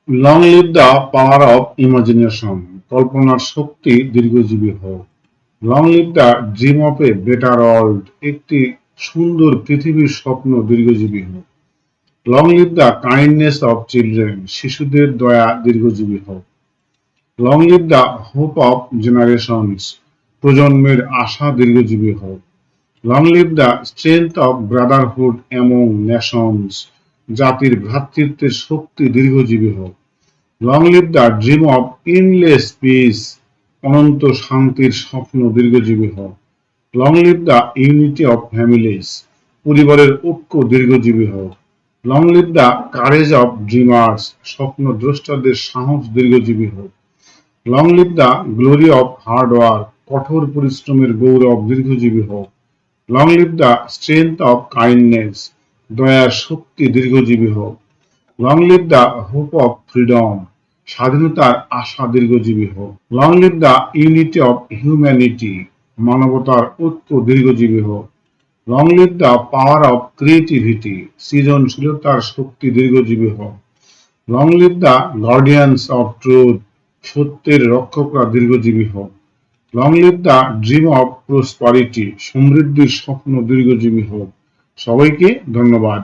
Long live the power of imagination, কল্পনার শক্তি দীর্ঘজীবী হোক। Long live the dream of a better world, একটি সুন্দর পৃথিবীর স্বপ্ন দীর্ঘজীবী হোক। Long live the kindness of children, শিশুদের দয়া দীর্ঘজীবী হোক। Long live the hope of generations, প্রজন্মের আশা দীর্ঘজীবী হোক। Long live the strength of brotherhood among nations, জাতির ভ্রাতৃত্বের শক্তি দীর্ঘজীবী হোক। Long live the dream of endless peace, অনন্ত শান্তির স্বপ্ন দীর্ঘজীবী হোক। Long live the unity of families, পরিবারের ঐক্য দীর্ঘজীবী হোক। Long live the courage of dreamers, স্বপ্ন দ্রষ্টাদের সাহস দীর্ঘজীবী হোক। Long live the glory of hard work, কঠোর পরিশ্রমের গৌরব দীর্ঘজীবী হোক। Long live the strength of kindness, দয়ার শক্তি দীর্ঘজীবী হোক। Long live the hope of freedom, স্বাধীনতার আশা দীর্ঘজীবী হোক। Long live the unity of humanity, মানবতার ঐক্য দীর্ঘজীবী হোক। Long live the power of creativity, সৃজনশীলতার শক্তি দীর্ঘজীবী হোক। Long live the guardians of truth, সত্যের রক্ষকরা দীর্ঘজীবী হোক। Long live the dream of prosperity, সমৃদ্ধির স্বপ্ন দীর্ঘজীবী হোক। সবাইকে ধন্যবাদ।